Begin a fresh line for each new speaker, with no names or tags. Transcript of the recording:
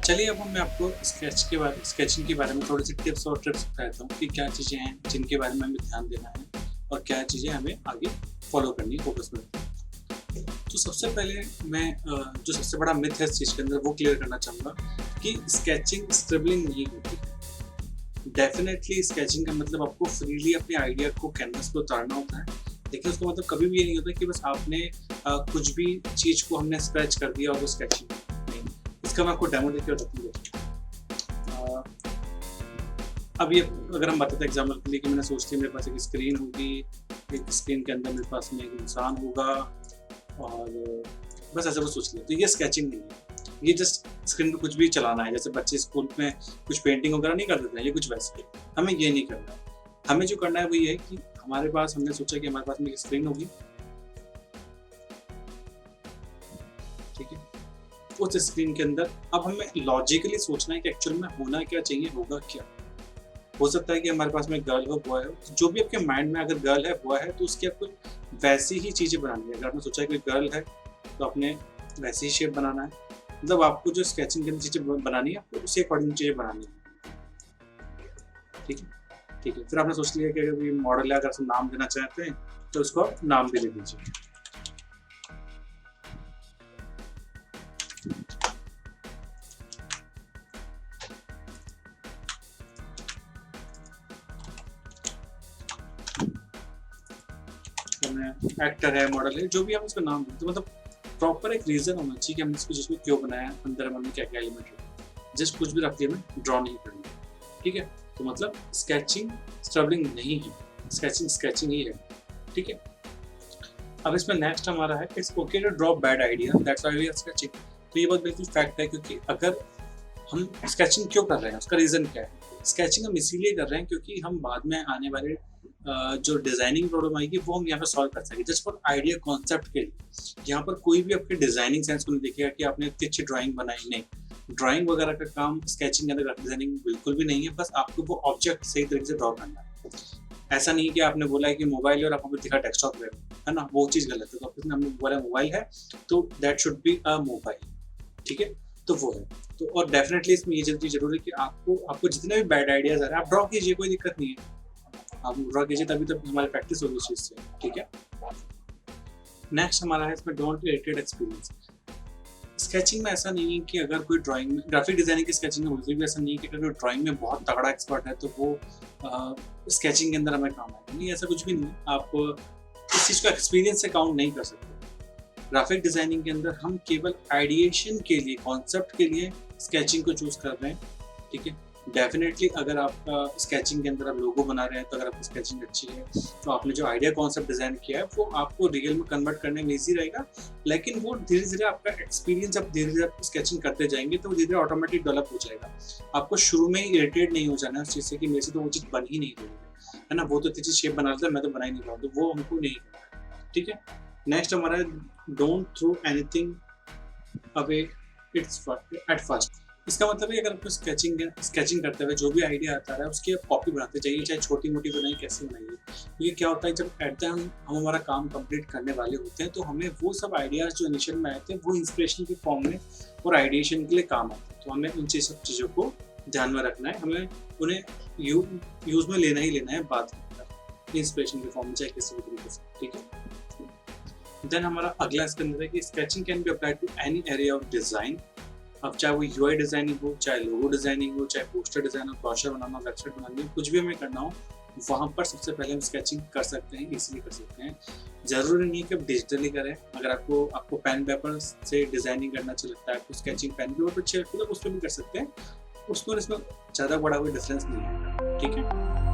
चलिए अब मैं आपको स्केचिंग के बारे में थोड़ी सी टिप्स और ट्रिक्स बताता हूँ कि क्या चीज़ें हैं जिनके बारे में हमें ध्यान देना है और क्या चीज़ें हमें आगे फॉलो करनी है, फोकस में। तो सबसे पहले मैं जो सबसे बड़ा मिथ है इस चीज़ के अंदर वो क्लियर करना चाहूँगा कि स्केचिंग स्क्रिबलिंग नहीं होती। डेफिनेटली स्केचिंग का मतलब आपको फ्रीली अपने आइडिया को कैनवस पे उतारना होता है, लेकिन उसका मतलब कभी भी ये नहीं होता कि बस आपने कुछ भी चीज़ को हमने स्क्रैच कर दिया और वो स्केचिंग नहीं। इसका मैं आपको डेमो देके बताऊँगा। अब ये अगर हम बताते हैं एग्जाम्पल के लिए कि मैंने सोच लिया मेरे पास एक स्क्रीन होगी, एक स्क्रीन के अंदर मेरे पास में एक इंसान होगा और बस ऐसा कुछ सोच लिया, तो ये स्केचिंग नहीं है। ये जस्ट स्क्रीन पे कुछ भी चलाना है, जैसे बच्चे स्कूल में कुछ पेंटिंग वगैरह नहीं कर देते हैं, ये कुछ वैसे ही। हमें ये नहीं करना है। हमें जो करना है वो ये है कि हमारे पास हमने सोचा कि हमारे पास में एक स्क्रीन होगी, ठीक है। उस स्क्रीन के अंदर अब हमें लॉजिकली सोचना है कि एक्चुअल में होना क्या चाहिए, होगा क्या। हो सकता है कि हमारे पास में गर्ल हो, बॉय हो, जो भी आपके माइंड में अगर गर्ल है, बॉय है, तो उसकी आपको वैसी ही चीज़ें बनानी है। अगर आपने सोचा है कि गर्ल है तो आपने वैसी ही शेप बनाना है। मतलब आपको जो स्केचिंग के अंदर चीज़ें बनानी है, आपको उसी अकॉर्डिंग चीज़ें बनानी है, ठीक है। ठीक है, फिर आपने सोच लिया कि अगर ये मॉडल है, अगर उसको नाम देना चाहते हैं तो उसको आप नाम भी दे दीजिए। एक्टर है, मॉडल है, जो भी आप उसका नाम दें, तो मतलब प्रॉपर एक रीजन होना चाहिए कि हमने इसको जिसको क्यों बनाया, अंदर हमारे क्या क्या एलिमेंट है। जस्ट कुछ भी रख दिया, हमें ड्रॉ नहीं करना, ठीक है। तो मतलब स्केचिंग स्क्रैबलिंग नहीं है, स्केचिंग स्केचिंग ही है, ठीक है। अब इसमें नेक्स्ट हमारा है it's okay to draw bad idea, that's why we are sketching. तो ये बात बिल्कुल फैक्ट है, क्योंकि अगर हम स्केचिंग क्यों कर रहे हैं, उसका रीज़न क्या है। स्केचिंग हम इसीलिए कर रहे हैं क्योंकि हम बाद में आने वाले जो डिज़ाइनिंग प्रॉब्लम आएगी वो हम यहाँ पे सॉल्व कर सकें, जस्ट फॉर आइडिया कॉन्सेप्ट के लिए। यहाँ पर कोई भी आपके डिज़ाइनिंग सेंस को नहीं देखेगा कि आपने इतनी अच्छी ड्राइंग बनाई, नहीं। ड्राइंग वगैरह का काम स्केचिंग के अंदर ग्राफिक डिज़ाइनिंग बिल्कुल भी नहीं है, बस आपको वो ऑब्जेक्ट सही तरीके से ड्रॉ करना है। ऐसा नहीं कि आपने बोला है कि मोबाइल है और आपको दिखा डेस्कटॉप है ना, वो चीज़ गलत है। तो आपने हमने बोला मोबाइल है तो that should be a mobile, ठीक है। तो वो है। तो और डेफिनेटली इसमें ये चीज़ ज़रूरी है कि आपको जितने भी बैड आइडियाज़ आ रहे हैं आप ड्रॉ कीजिए, कोई दिक्कत नहीं है। आप ड्रॉ कीजिए, तभी तो हमारी प्रैक्टिस होगी इस चीज़ से, ठीक है। नेक्स्ट हमारा है इसमें डोंट इरिटेट एक्सपीरियंस। स्केचिंग में ऐसा नहीं है कि अगर कोई ड्राइंग में, ग्राफिक डिजाइनिंग की स्केचिंग में बिल्कुल भी ऐसा नहीं है कि अगर कोई ड्राइंग में बहुत तगड़ा एक्सपर्ट है तो वो स्केचिंग के अंदर हमें काम आएगा, नहीं। ऐसा कुछ भी नहीं है। आप इस चीज़ को एक्सपीरियंस से काउंट नहीं कर सकते। ग्राफिक डिजाइनिंग के अंदर हम केवल आइडिएशन के लिए, कॉन्सेप्ट के लिए स्केचिंग को चूज कर रहे हैं, ठीक है। डेफिनेटली अगर आपका स्केचिंग के अंदर आप लोगो बना रहे हैं तो अगर आपकी स्केचिंग अच्छी है तो आपने जो आइडिया कॉन्सेप्ट डिजाइन किया है वो आपको रियल में कन्वर्ट करने में ईजी रहेगा। लेकिन वो धीरे धीरे आपका एक्सपीरियंस, अब धीरे धीरे आप स्केचिंग करते जाएंगे तो धीरे धीरे ऑटोमेटिक डेवलप हो जाएगा। आपको शुरू में ही इरिटेट नहीं हो जाना है उस चीज़ से कि मेरे से तो वो चीज़ बन ही नहीं रही है ना, वो तो इतनी चीज़ शेप बना लेता है, मैं तो बना ही नहीं रहा हूँ, तो वो हमको नहीं करना है, ठीक है। नेक्स्ट हमारा है don't throw anything away it's at first. इसका मतलब है अगर आपको स्केचिंग करते हुए जो भी आइडिया आता है उसकी आप कॉपी बनाते जाइए, चाहे छोटी मोटी बनाइए, कैसे बनाइए। ये क्या होता है, जब एट द हम हमारा काम कंप्लीट करने वाले होते हैं तो हमें वो सब आइडियाज़ जो इनिशियल में आए थे वो इंस्पिरेशन के फॉर्म में और आइडिएशन के लिए काम आते हैं। तो हमें उन सब चीज़ों को ध्यान में रखना है, हमें उन्हें यूज़ में लेना ही लेना है बाद में, इंस्पिरेशन के फॉर्म में, चाहे किसी भी तरीके से, ठीक है। देन हमारा अगला इसके अंदर है कि sketching can be applied to any area of design. अब चाहे वो यूआई डिज़ाइनिंग हो, चाहे लोगो डिज़ाइनिंग हो, चाहे पोस्टर डिज़ाइन हो, ब्रोशर बनाना, वेबसाइट बनानी हो, कुछ भी हमें करना हो, वहाँ पर सबसे पहले हम स्केचिंग कर सकते हैं, इजीली कर सकते हैं। ज़रूरी नहीं है कि आप डिजिटली करें। अगर आपको पेन पेपर से डिज़ाइनिंग करना अच्छा लगता है, आपको स्केचिंग पेन पेपर पर अच्छी लगती है तो उस पर भी कर सकते हैं। उसमें इसमें ज़्यादा बड़ा कोई डिफरेंस नहीं है, ठीक है।